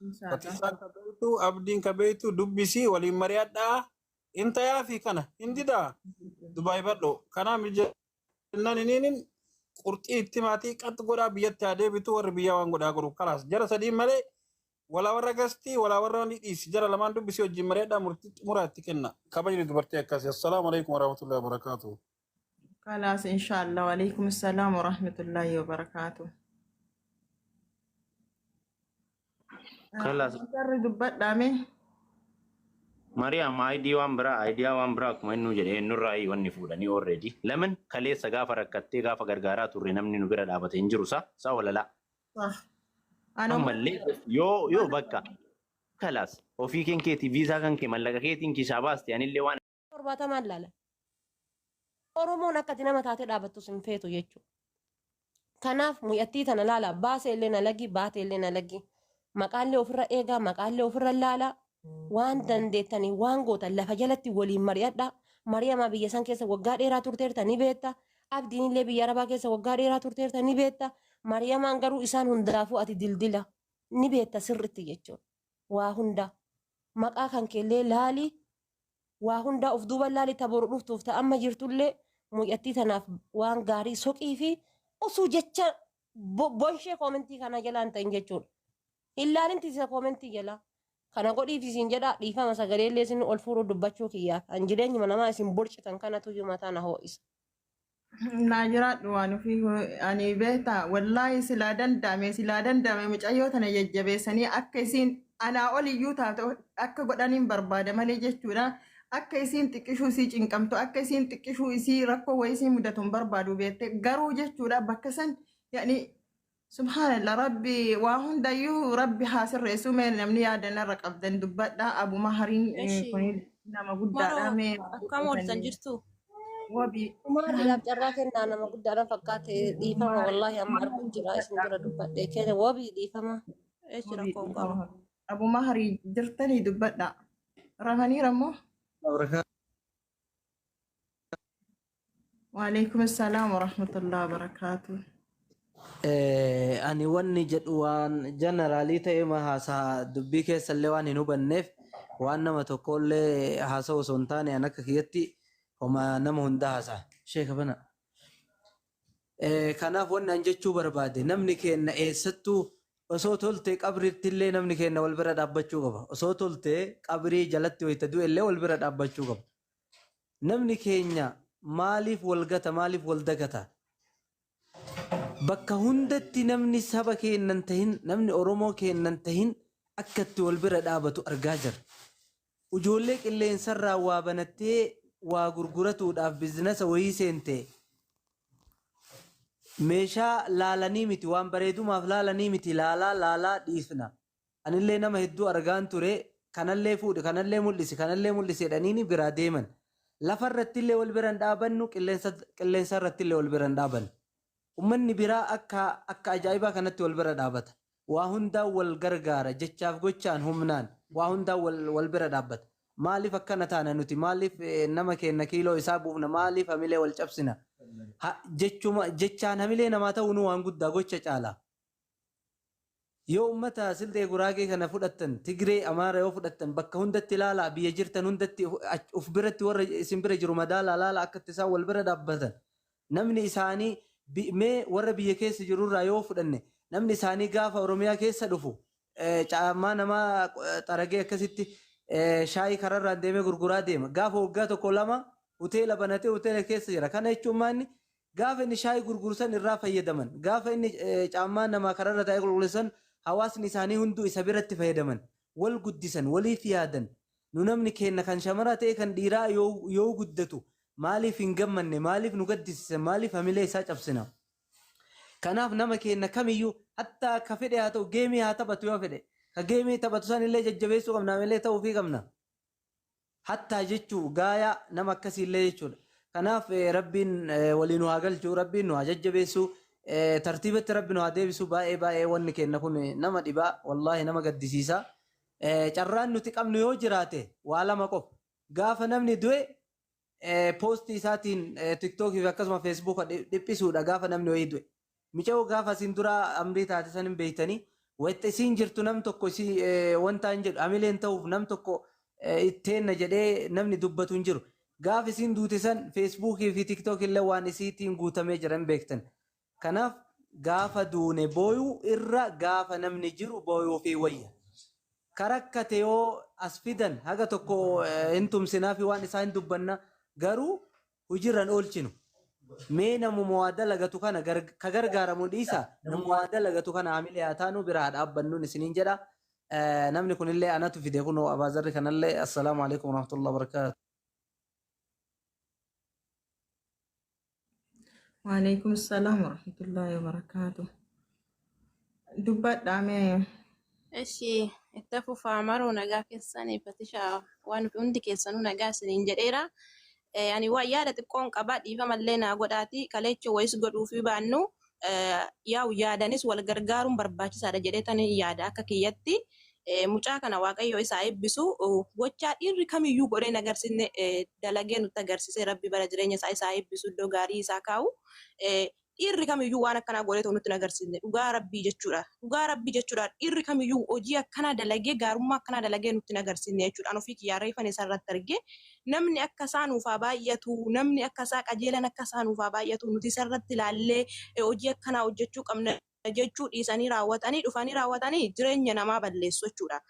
inshallah. Fatisaa kabeetu abdiin kabeetu dubbisii waliin mari'adhaa. Inta yaafi kana hindidaa Dubaay badho kanaa mijannaan iniinin qurxii itti maatii qaxi godhaa biyyatti haa deebitu warri biyyaa waan godhaa godhu kalaas jara sadiin malee walaa warra gastii walaa warra ni dhiisi jara lamaan dubbisii wajjin mari'adhaa muraa itti kenna kabajni dubartii akkasii. Assalaamu alaikum warahmatullahi wabarakaatuh. خلاص إن شاء الله وعليكم السلام ورحمة الله وبركاته. خلاص Sarri dubbadhaame. Mariam idea waan biraa akkuma inni jedhee nurraa wanni fuudhanii already lemon kaleessa gaafa rakkattee gaafa gargaaraa turre namni nu bira dhaabatee hin jiru saa walalaa ammallee yoo bakka kalaas ofii keetii viizaa kan kee mallaqa keetiin kisaa baaste anillee waan torbaatamaan laala. Oromoon akkati nama taatee dhaabattus hin feetu jechuudha. Kanaaf mu'attii tana laala baasee illee na lagi baatee illee na lagi maqaallee ofirra eegaa maqaallee ofirra laala waan dandeettanii waan gootan lafa jalatti waliin mari'adha. Mariyamaa biyya san keessa waggaa dheeraa turteerta ni beekta. Abdiin illee biyya Arabaa keessa waggaa dheeraa turteerta ni beekta. Mariyamaan garuu isaan hundaafuu ati dildila ni beekta sirritti jechuudha. Waa hunda maqaa kan keellee laali waa hunda of duuba laali taboru dhuftuuf ta'amma jirtullee mu'attii tanaaf waan gaarii soqii fi osoo jecha bonshee koomentii kana jalaan ta'in jechuudha. Ilaalinti isa koomentii jala kana godhiif isin jedha dhiifama sagaleellee isin ol fuudhuu dubbachuu kiyyaa kan jireenyuma namaa isin borcitan kanatu iyyuu mataa na ho'isa. Naa jiraadhu waan ofii ani beektaa wallaahi silaa danda'ame mucayyoo tana jajjabeessanii akka isiin anaa oliyyuu taate akka godhaniin barbaada malee jechuudha. Akka isiin xiqqishuu isii cinqamtu akka isiin xiqqishuu isii rakkoo wayii isii mudatuun barbaadu beekte garuu jechuudha bakka san yaani subhaanallah rabbi waa hundayyuu rabbi haa sirreessu mee namni yaadanarra qabdan dubbadha abuma hariin kun nama guddaadha mee Akkam ooltan jirtu? wabii Umaadhaaf carraa kennaa nama guddaadhaan fakkaate dhiifama wallaahi amma arguun jira isin bira dubbadhe kenna wabii dhiifama. Eechi rakkoo hin qabu. abuma harii jirtanii dubbadha rafaniirammoo وعليكم السلام ورحمة الله وبركاته. ani wanni jedhu waan jeneraalii ta'e haasaa dubbii keessallee waan hin hubanneef waan nama tokkollee haasa'u osoo hin taane an akka kiyyatti homa nama hunda haasaa sheeka bana. Kanaaf wanni an jechuu barbaade namni keenya eessattuu osoo toltee qabriittillee namni keenya wal bira dhaabbachuu qaba. Osoo toltee qabrii jalatti wayita du'ellee wal bira dhaabbachuu qaba. Namni keenya maaliif wal gata maaliif wal dagata? Bakka hundatti namni saba keennan tahin namni Oromoo keennan tahin akkatti wal bira dhaabatu argaa jira. Ijoollee qilleensarraa waa banattee waa gurguratuudhaaf biizinasa wayii seente meeshaa laalanii miti waan bareedumaaf laalanii miti laalaa dhiifna. Anillee nama hedduu argaan ture kanallee fuudhe kanallee mul'ise jedhanii biraa deeman. Lafarrattillee wal bira hin dhaabannu qilleensarrattillee wal bira hin dhaabannu. Ummanni biraa akka ajaa'ibaa kanatti wal bira dhaabata. Waa hundaa wal gargaara jechaaf gochaan humnaan waa hundaa wal bira dhaabbata. Maaliif akkana taana nuti maaliif nama keenya kiiloo isaa buufna maaliif hamilee wal cabsina? Jechaan hamilee namaa ta'uun waan guddaa gocha caala. Yoo ummata Siltee Guraagee kana fudhattan Tigree Amaara yoo fudhattan bakka hundatti ilaalaa biyya jirtan hundatti uf biratti warra isin bira jiru madaala ilaala akkatti isaan wal bira dhaabbatan. Namni isaanii mee warra biyya keessa jirurraa yoo fudhanne namni isaanii gaafa Oromiyaa keessa dhufu caammaa namaa xaragee akkasitti shaayii kararraan deemee gurguraa deema. Gaafa waggaa tokko lama hoteela banatee hoteela keessa jira. Kana jechuun maanni gaafa inni shaayii gurgursan irraa fayyadaman gaafa inni caammaa namaa kararra taa'ee gurgursan hawaasni isaanii hunduu isa biratti fayyadaman wal guddisan waliif yaadan. Nu namni keenya kan shamaraa ta'e kan dhiiraa yoo guddatu maaliif hin gammanne maaliif nu gaddisiisan maaliif hamilee isaa cabsina? Kanaaf nama keenya kamiyyuu hatta akka fedhe haa ta'u geemii haa taphatu yoo fedhe ka geemii taphatu san illee jajjabeessuu qabna malee ta'uufii qabna. Hattaa jechuu gaayaa nama akkasiillee jechuudha. Kanaaf rabbiin waliin nu haa galchu rabbiin nu haa jajjabeessu tartiibatti rabbi nu haa deebisu baay'ee wanni keenya kun nama dhibaa wallaahi nama gaddisiisa. Carraan nuti qabnu yoo jiraate waa lama qofa gaafa namni du'e poostii isaatiin tiktookii fi akkasuma feesbuuka dhiphisuudha gaafa namni wayii du'e. Mica'oo gaafa isin dura amrii taate san hin beektanii Wayita isiin jirtu nam tokko wanta hin jedhu amileen ta'uuf nam tokko itteenna jedhee namni dubbatu hin jiru. Gaaf isiin duute san feesbuukii fi tiktookii illee waan isiitiin guutamee jiran beektan. Kanaaf gaafa duune booyuu irra gaafa namni jiru booyuu fi wayya. Karakkate yoo as fidan haga tokko hin tumsinaa fi waan isaa hin dubbanna garuu hojiirran oolchinu. Mee namuma waa dalagatu kana ka gargaaramu dhiisa namuma waa dalagatu kana hamilee haa taanu biraa dhaabbannuun isiniin jedha. Namni kunillee anatu fide kunoo abaazarri kanallee assalaamu alaikum warahmatullahi wabarakatuh. وعليكم السلام ورحمة الله وبركاته. dubbadhaa mee Eshi ittafu faamaroo nagaa keessanii fatishaa waan hundi keessanuu nagaa isiniin jedheera. Ani waa yaada xiqqoon qaba dhiifamallee naa godhaati kaleechoo wayis godhuu fi baannu yaa'u yaadanis wal gargaaruun barbaachisaadha jedheetanii yaada akka kiyyatti. Mucaa kana waaqayyo isaa eebbisu gochaa dhiirri kamiyyuu godheen agarsiisne dalagee nutti agarsiisee rabbi bara jireenya isaa eebbisu iddoo gaarii isaa kaa'u. Dhiirri kamiyyuu waan akkanaa godhee nutti agarsiisne dhugaa rabbii jechuudha. Dhugaa rabbii jechuudha. Dhiirri kamiyyuu hojii akkanaa dalagee gaarummaa akkanaa dalagee nutti agarsiisne jechuudha. Ofii kiyyaa reeffan isarratti argee namni akka isaa nuufaa baay'atu namni akka isaa qajeelan akka isaa nuufaa baay'atu nuti isarratti ilaallee hojii akkanaa hojjechuu qabna jechuu dhiisanii raawwatanii dhufanii raawwatanii jireenya namaa balleessu jechuudha.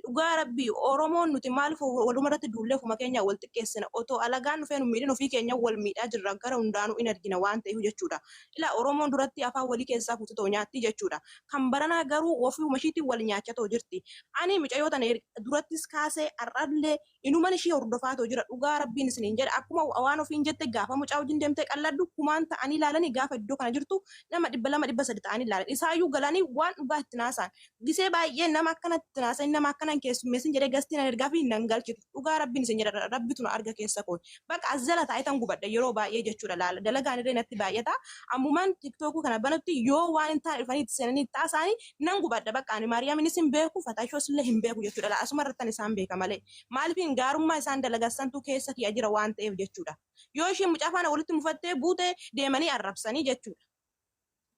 Dhugaa rabbii Oromoon nuti maaliif walumarratti duullee ofuma keenya wal xiqqeessina otoo alagaan dhufee nu miidhin ofii keenya wal miidhaa jirra gara hundaanuu in argina waan ta'eef jechuudha. Ilaa Oromoon duratti afaan walii keessaa fuututoo nyaatti jechuudha. Kan baranaa garuu ofii mashiitii wal nyaachatoo jirti. Ani mucayyoo tana durattis kaasee har'allee inuman ishee hordofaatoo jira. Dhugaa rabbiin isiniin jedha akkuma waan ofiin jette gaafa mucaa wajjin deemtee qalladdu kumaan ta'anii ilaalanii gaafa iddoo kana jirtu nama 200 300 ta'anii ilaalan. Isaayyuu galanii waan dhugaa itti naasan. Gisee baay'ee nama akkanatti naasan nama akkanan keessummeessin jedhee gastiin ergaa fi nan galchitu. Dhugaa rabbiin isin jedha rabbitu na arga keessa koon. Bakka azala taayitan gubadha yeroo baay'ee jechuudha laala. Dalagaan irree natti baay'ata. Ammumaan tiktookuu kana banatti yoo waan hin taane dhufanii itti seenanii taasanii nan gubadha bakka ani Maariyaaminis hin beeku Fataashoos illee hin beeku jechuudha. La asuma irrattan isaan beeka malee. Maaliif gaarummaa isaan dalagassantu keessa kiyya jira waan ta'eef jechuudha. Yoo isheen mucaa faana walitti mufattee buute deemanii arrabsanii jechuudha.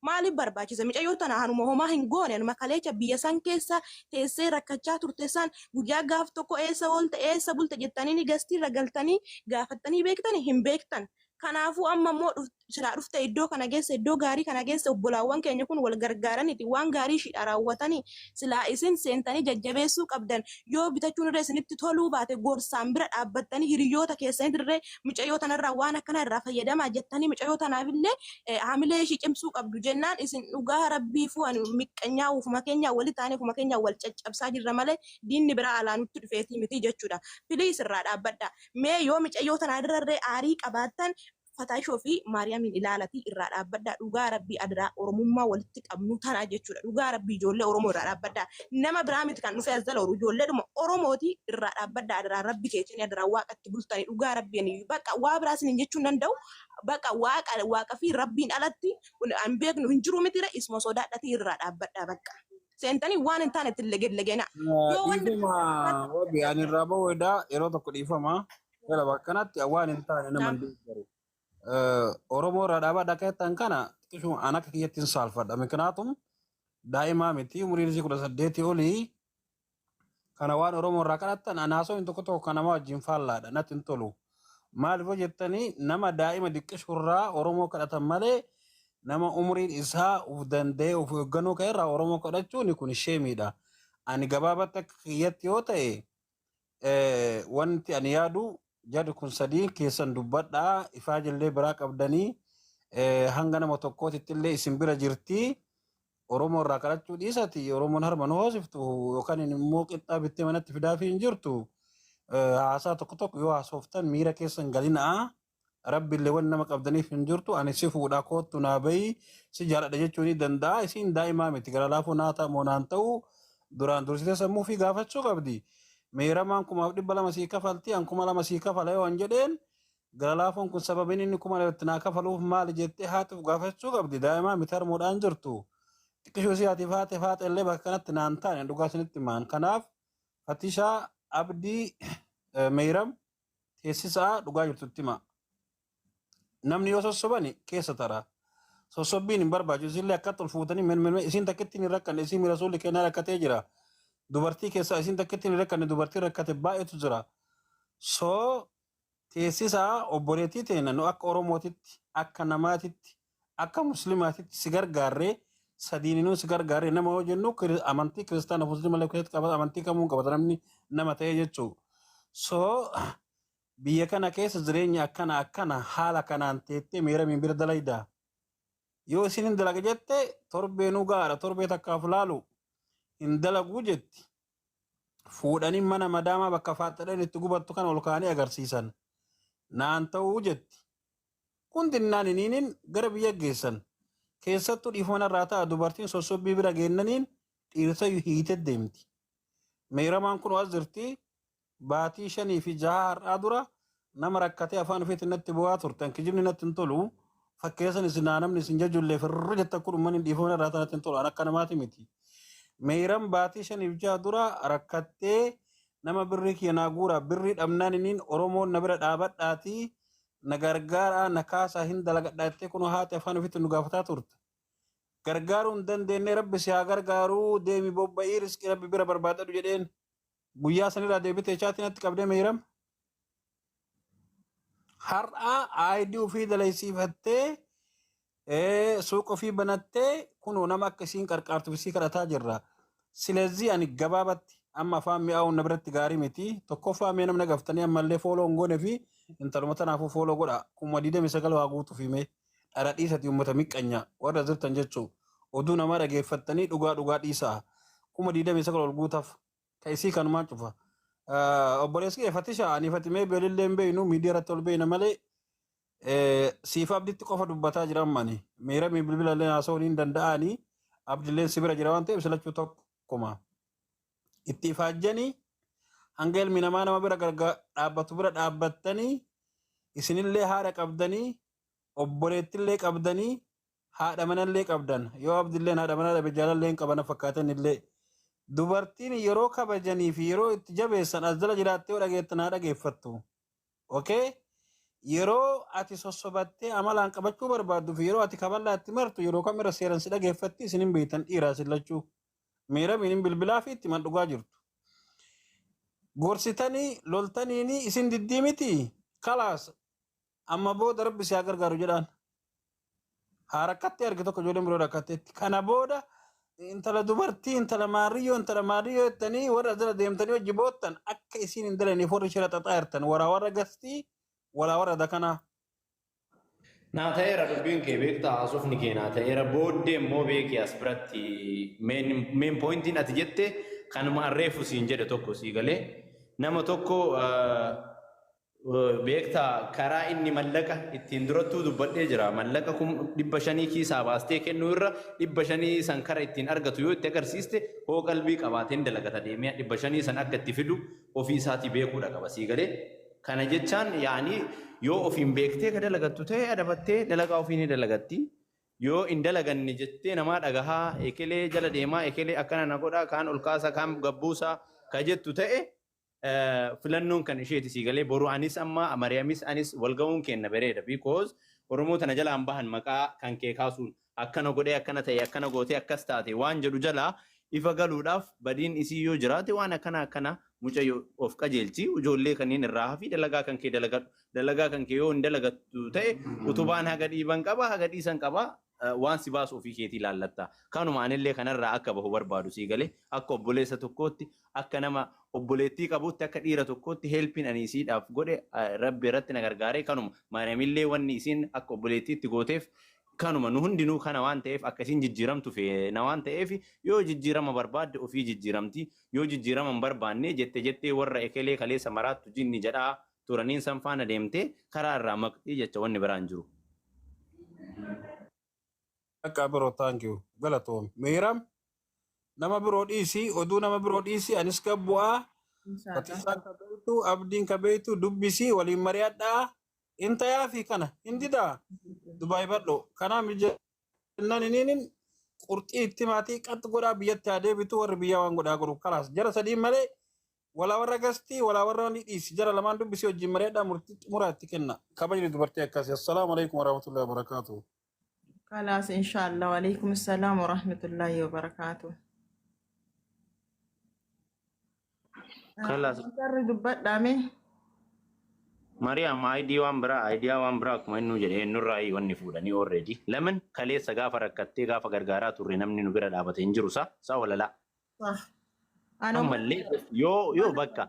Maaliif barbaachisa mucayyoo tana hanuma homaa hin goone anuma kaleecha biyya san keessa teessee rakkachaa turte san guyyaa gaaf tokko eessa oolte eessa bulte jettanii ni gastiirra galtanii gaafattanii beektanii hin beektan. Kanaafuu amma immoo silaa dhufte iddoo kana geessa iddoo gaarii kana geessa obbolaawwan keenya kun wal gargaaraniiti waan gaarii shidha raawwatanii silaa isin seentanii jajjabeessuu qabdan yoo bitachuun irree isinitti toluu baate gorsaan bira dhaabbattanii hiriyoota keessanii irree mucayyoo tanarraa waan akkana irraa fayyadamaa jettanii mucayyoo tanaafillee haamilee ishii cimsuu qabdu jennaan isin dhugaa rabbii fu'an miqqanyaa ufuma keenya wali taanee ufuma keenya wal caccabsaa jirra malee diinni biraa alaa nutti dhufeetii miti jechuudha. Filiis irraa dhaabbadha. Mee yoo mucayyoo tanaa irree aarii qabaattan Fataashoo fi Maariyaamiin ilaalatii irraa dhaabbadhaa dhugaa rabbii adiraa Oromummaa walitti qabnu tanaa jechuudha. Dhugaa rabbii ijoollee Oromoo irraa dhaabbadhaa. Nama biraa miti kan dhufee as dala oolu ijoolleedhuma Oromooti irraa dhaabbadhaa adiraa rabbi keessanii adiraa waaqatti bultanii dhugaa rabbiin bakka waa biraa isiniin jechuun danda'u bakka waaqa fi rabbiin alatti an beeknu hin jiru mitire isuma sodaadhatii irraa dhaabbadhaa bakka. Seentanii waan hin taane itti legena. Dhiifama wabii ani irraa bahuudha yeroo tokko dhiifama. Yala bakkanatti waan hin taane nama hin deeggaru. Oromoo irraa dhaabadha keessan kana xiqqishu an akka kiyyattiin saalfadha. Miknaatum daa'imaa miti umriin isii 18 olii kana waan Oromoo irraa kadhattan anaasoo hin tokko tokko nama wajjin faallaadha natti hin tolu. Maaliif jettanii nama daa'ima xiqqishu irraa Oromoo kadhatan malee nama umriin isaa uf danda'e uf eeggannoo ka'e irraa Oromoo kadhachuun kun sheemiidha. Ani gabaabatti akka kiyyatti yoo ta'e wanti ani yaadu jadi kun sadii keessan dubbadhaa ifaa jallee biraa qabdanii hanga nama tokkootitti illee isin bira jirti Oromoo irraa kadhachuu dhiisati Oromoon harma nu hoosiftu yookaan immoo qixxaa bittee manatti fidaafii hin jirtu haasaa tokko tokko yoo haasoftan miira keessan galinaa rabbi illee waan nama qabdaniif hin jirtu ani si fuudhaa koottu naa bahi si jaaladha jechuu ni danda'a isiin daa'imaa miti gara laafuu naa ta'a moo naan ta'u duraan dursitee sammuu fi gaafachuu qabdi. Meeramaan 200 sii kafalti an 200 sii kafala yoo an jedheen gara laafoon kun sababiin inni 200 naa kafaluuf maali jettee haatiif gaafachuu qabdi daa'imaa miti harmoodhaan jirtu xiqqishuu si haatiif haate illee bakka kanatti naan taane dhugaa isinitti maan kanaaf Fatishaa Abdii Meeram teessisaa dhugaa jirtutti hima namni yoo sossobani keessa tara sossobbiin hin barbaachisu isinillee akkatti ol fuutanii men isin takkitti hin rakkanne isin rasuulli kennaa rakkatee jira dubartii keessaa isin takkitti hin rakkanne dubartii rakkate baay'eetu jira soo teessisaa obboleettii teena nu akka oromootitti akka namaatitti akka muslimaatitti si gargaarree sadiininuu si gargaarree nama yoo jennu amantii kiristaana musliima lakkoofatti qabata amantii kamuun qabata namni nama ta'ee jechuu soo biyya kana keessa jireenya akkana haala kanaan teettee meeramiin bira dalaydaa yoo isin hin dalaga jette torbeenuu gaara torbee takkaaf laalu hin dalaguu jetti fuudhanii mana madaamaa bakka faaxadhan itti gubattu kan ol kaanii agarsiisan naan ta'uu jetti kun dinnaan iniinin gara biyya geessan keessattuu dhiifama irraa ta'a dubartiin sossobbii bira geennaniin dhiirsa hiite deemti meeramaan kun as jirti baatii 5 fi 6 har'aa dura nama rakkatee afaan ofiitti natti bu'aa turtan kijibni natti hin tolu fakkeessan isin namni isin jajullee firri jetta kun umman dhiifama irraa ta'atti hin tolu akka namaati miti meeram baatii 5 fi 6 dura rakkattee nama birrii kiyyaa guura birrii dhabnaan iniin oromoon na bira dhaabadhaatii na gargaaraa na kaasaa hin dalagadhaattee kun haati afaan ofiitti nu gaafataa turte gargaaruu hin dandeenye rabbi si haa gargaaruu deemi bobba'ii riskii rabbi bira barbaadadhu jedheen guyyaa sanirraa deebitee chaatiin natti qabdee meeram har'aa aayidii ofii dalaysiifattee suuqa ofii banattee kunoo nama akka isiin qarqaartuuf isii kadhataa jirra silezii ani gabaabatti amma afaan mi'aawun na biratti gaarii miti tokkoffaa mee namna gaftanii ammallee fooloo hin goone fi intaluma tanaafuu fooloo godha 29 waa guutuuf himee dhara dhiisati uummata miqqanya warra jirtan jechuu oduu namaa dhageeffattanii dhugaa dhiisaa 29 ol guutaaf ka isii kanumaan cufa obboleessi eeffatisha ani fatimee beelillee hin beeynu miidiyaa irratti ol beeyna malee siif abditti qofa dubbataa jiran mani meeramii bilbilallee haasa'uun hin danda'anii abdilleen si bira jira waan ta'eef silachuu tokkuma itti ifaajjanii hanga ilmi namaa nama bira dhaabbatu bira dhaabbattanii isinillee haadha qabdanii obboleettillee qabdanii haadha manallee qabdan yoo abdilleen haadha manaa dhabe jaalallee hin qabana fakkaatan illee dubartiin yeroo kabajanii fi yeroo itti jabeessan as jala jiraattee yoo dhageettan haa dhageeffattu okay yeroo ati sossobattee amalaan qabachuu barbaaddu fi yeroo ati kaballaa itti martu yeroo kamira seeran si dhageeffatti isin hin beektan dhiiraa sillachuu meeramiin hin bilbilaa fi itti man dhugaa jirtu gorsitanii loltaniini isin diddii miti kalaas amma booda rabbi si haa gargaaru jedhaan haa rakkattee arge tokko ijoolleen biroo rakkatteetti kana booda intala dubartii intala maariyyoo jettanii warra jala deemtanii hojii boottan akka isiin hin dalaniif warri shira xaxaa jirtan warra gastii warra dakanaa. Naa ta'eera dubbiin kee beektaa haasofni kee naa ta'eera booddee immoo beekii as biratti meen poointiin ati jette kanuma arreefu siin jedhe tokko sii galee nama tokko beektaa karaa inni mallaqa ittiin durattuu dubbadhee jira mallaqa 500 kiisaa baastee kennuu irra 500 san kara ittiin argatu yoo itti agarsiiste hoo qalbii qabaateen dalagata deemee 500 san akka itti fidu ofii isaatii beekuudha qaba sii galee kana jechaan yaanii yoo ofiin beektee ka dalagattu ta'e adabattee dalagaa ofii ni dalagatti yoo in dalaganne jettee namaa dhagahaa ekelee jala deemaa ekelee akkana na godhaa kaan ol kaasaa kaan gabbuusaa ka jettu ta'e filannoon kan isheeti sii galee boru anis amma Mariyamis anis walga'uun kenna bareeda because Oromoo tana jalaan bahan maqaa kan kee kaasuun akkana godhee akkana ta'e akkana gootee akkas taate waan jedhu jalaa ifa galuudhaaf badiin isii yoo jiraate waan akkana mucayyoo of qajeelchi ijoollee kanneen irraa hafi dalagaa kan kee dalagaa kan kee yoo hin dalagattu ta'e utubaan haga dhiiban qaba haga dhiisan qaba waan si baasu ofii keetii laallatta kanuma anillee kanarraa akka bahu barbaadu sii galee akka obboleessa tokkootti akka nama obboleettii qabutti akka dhiira tokkootti helpiin ani isiidhaaf godhe rabbi irratti na gargaaree kanuma Maariyamillee wanni isiin akka obboleettiitti gooteef kanuma nu hundinuu kana waan ta'eef akka isiin jijjiiramtu feena waan ta'eef yoo jijjiirama barbaadde ofii jijjiiramti yoo jijjiirama hin barbaanne jettee warra ekelee kaleessa maraattu jinni jedhaa turaniin san faana deemtee karaa irraa maqxii jecha wanni biraan jiru. Akka biroo thank you galatoom meeram nama biroo dhiisii oduu nama biroo dhiisii anis gabbu'aa fatisaan kabeetu abdiin kabeetu dubbisii waliin mari'adhaa intayaa fi kana hindidaa Dubaay badho kana mijannaan iniin qurxii itti maatii qaxxi godhaa biyyatti haa deebitu warri biyyaa waan godhaa godhu kalaas jara sadiin malee walaa warra gastii walaa warra ni dhiisi jara lamaan dubbisii wajjin mari'adhaa muraatti kenna kabajni dubartii akkasii assalaamu alaikum warahmatullahi wabarakaatuh. خلاص إن شاء الله. وعليكم السلام ورحمة الله وبركاته. Kalas Jarri dubbadhaame. Mariam idea waan biraa akkuma inni jedhee nurraa wanni fuudhanii already. Lemon kaleessa gaafa rakkattee gaafa gargaaraa turre namni nu bira dhaabatee hin jiru saa walalaa. صح. أنا Ammallee yoo bakka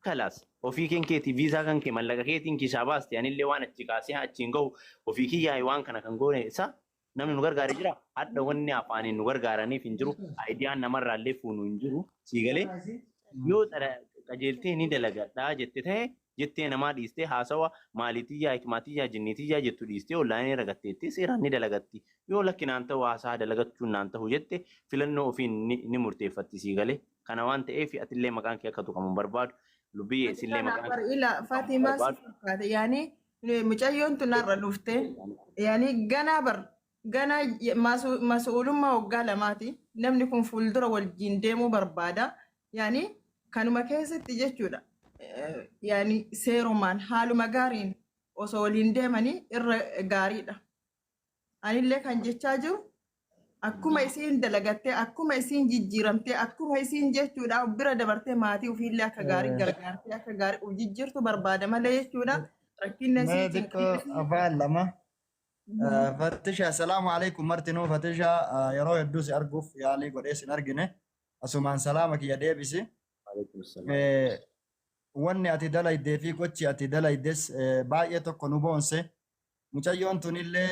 kalas ofii keetii viizaa kan kee mallaqa keetiin kiisaa baaste anillee waan achi kaasee achiin gahu ofii kiyyaa'e waan kana kan goone isaa namni nu gargaaree jira. Hadda wanni afaaniin nu gargaaraniif hin jiru. Aayidiyaan namarraallee fuunu hin jiru. Siigalee yoo qajeeltee ni dalagadhaa jette ta'e jettee namaa dhiistee haasawa maalitiyyaa hikmaatiyyaa jinnitiyyaa jettu dhiistee onlaayinii ragatteettee seeraan ni dalagatti. Yoo lakkinaan ta'u haasaa dalagachuun naan ta'u jette filannoo ofiin ni murteeffatti siigalee. Kana waan ta'eef atillee maqaan kee akka tuqamu barbaadu lubbii eessillee maqaan أكبر إلى فاطمة سفكات يعني مجايون تنار لوفتين يعني جنا مسؤول ما وقال ماتي نم نكون فولدر والجين ديمو بربادا يعني كانوا مكيسة تجتودا يعني سيرومان حالو مقارين وسولين ديماني إرقاريدا أنا اللي كان جتاجو akkuma isiin dalagattee akkuma isiin jijjiiramtee akkuma isiin jechuudha bira dabartee maatii ofiillee akka gaarii gargaartee akka gaarii of jijjiirtu barbaada malee jechuudha rakkinna isiitiin afaan lama Fatisha salaamu alaikum martinuu Fatisha yeroo hedduu si arguuf yaalii godhee sin argine asumaan salaama kiyya deebisi wanni ati dalaydee fi gochi ati dalaydes baay'ee tokko nu boonse mucayyoon tunillee